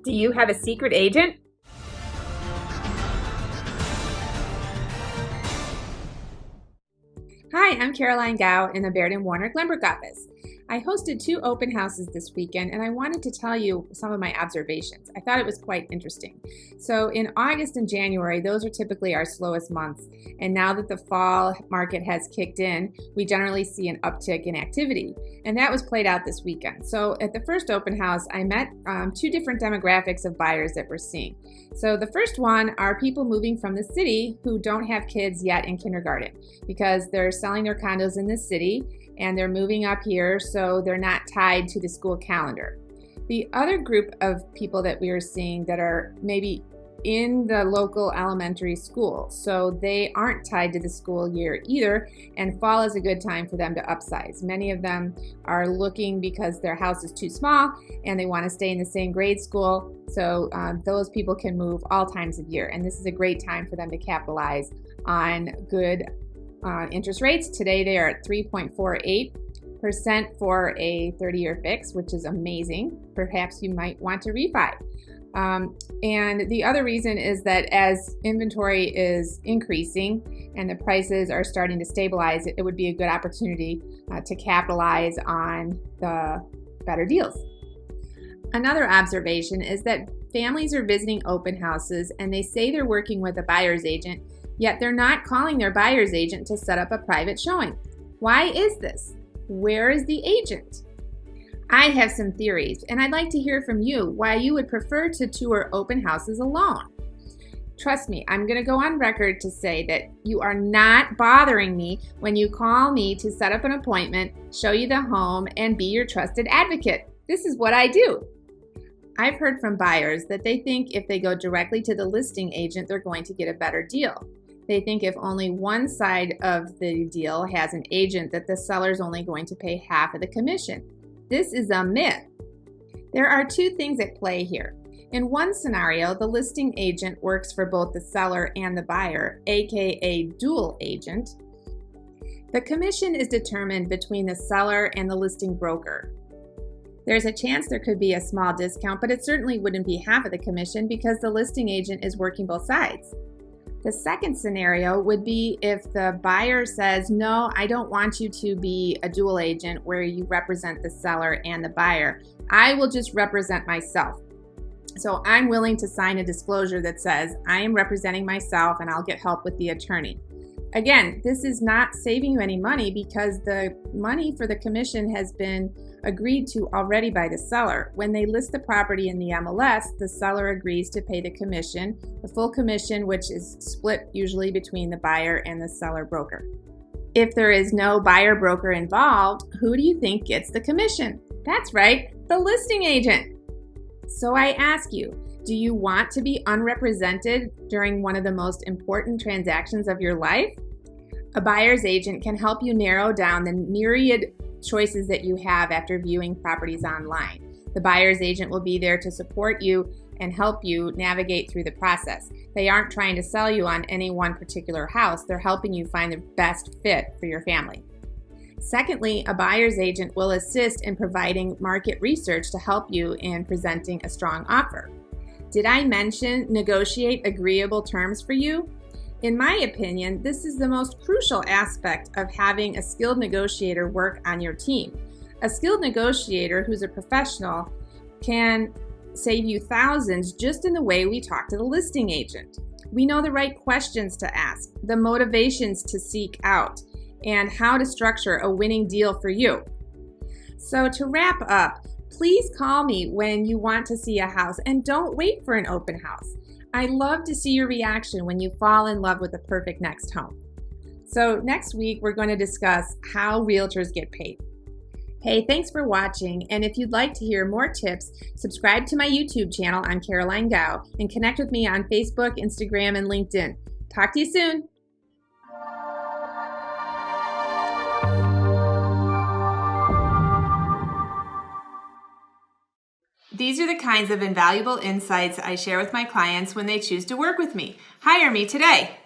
Do you have a secret agent? Hi, I'm Caroline Gow in the Baird and Northbrook office. I hosted 2 open houses this weekend and I wanted to tell you some of my observations. I thought it was quite interesting. So in August and January, those are typically our slowest months. And now that the fall market has kicked in, we generally see an uptick in activity. And that was played out this weekend. So at the first open house, I met 2 different demographics of buyers that we're seeing. So the first one are people moving from the city who don't have kids yet in kindergarten because they're selling their condos in the city and they're moving up here so they're not tied to the school calendar. The other group of people that we are seeing that are maybe in the local elementary school, so they aren't tied to the school year either, and fall is a good time for them to upsize. Many of them are looking because their house is too small and they want to stay in the same grade school, so those people can move all times of year, and this is a great time for them to capitalize on good interest rates. Today they are at 3.48% for a 30-year fix, which is amazing. Perhaps you might want to refi. And the other reason is that as inventory is increasing and the prices are starting to stabilize, it would be a good opportunity to capitalize on the better deals. Another observation is that families are visiting open houses and they say they're working with a buyer's agent, yet they're not calling their buyer's agent to set up a private showing. Why is this? Where is the agent? I have some theories, and I'd like to hear from you why you would prefer to tour open houses alone. Trust me, I'm going to go on record to say that you are not bothering me when you call me to set up an appointment, show you the home, and be your trusted advocate. This is what I do. I've heard from buyers that they think if they go directly to the listing agent, they're going to get a better deal. They think if only one side of the deal has an agent, that the seller's only going to pay half of the commission. This is a myth. There are 2 things at play here. In one scenario, the listing agent works for both the seller and the buyer, aka dual agent. The commission is determined between the seller and the listing broker. There's a chance there could be a small discount, but it certainly wouldn't be half of the commission because the listing agent is working both sides. The second scenario would be if the buyer says, no, I don't want you to be a dual agent where you represent the seller and the buyer. I will just represent myself. So I'm willing to sign a disclosure that says I am representing myself and I'll get help with the attorney. Again, this is not saving you any money because the money for the commission has been agreed to already by the seller. When they list the property in the MLS, the seller agrees to pay the commission, the full commission, which is split usually between the buyer and the seller broker. If there is no buyer broker involved, who do you think gets the commission? That's right, the listing agent. So I ask you, do you want to be unrepresented during one of the most important transactions of your life? A buyer's agent can help you narrow down the myriad choices that you have after viewing properties online. The buyer's agent will be there to support you and help you navigate through the process. They aren't trying to sell you on any one particular house. They're helping you find the best fit for your family. Secondly, a buyer's agent will assist in providing market research to help you in presenting a strong offer. Did I mention negotiate agreeable terms for you? In my opinion, this is the most crucial aspect of having a skilled negotiator work on your team. A skilled negotiator who's a professional can save you thousands just in the way we talk to the listing agent. We know the right questions to ask, the motivations to seek out, and how to structure a winning deal for you. So to wrap up, please call me when you want to see a house and don't wait for an open house. I love to see your reaction when you fall in love with the perfect next home. So next week, we're going to discuss how realtors get paid. Hey, thanks for watching. And if you'd like to hear more tips, subscribe to my YouTube channel on Caroline Gow and connect with me on Facebook, Instagram, and LinkedIn. Talk to you soon. These are the kinds of invaluable insights I share with my clients when they choose to work with me. Hire me today.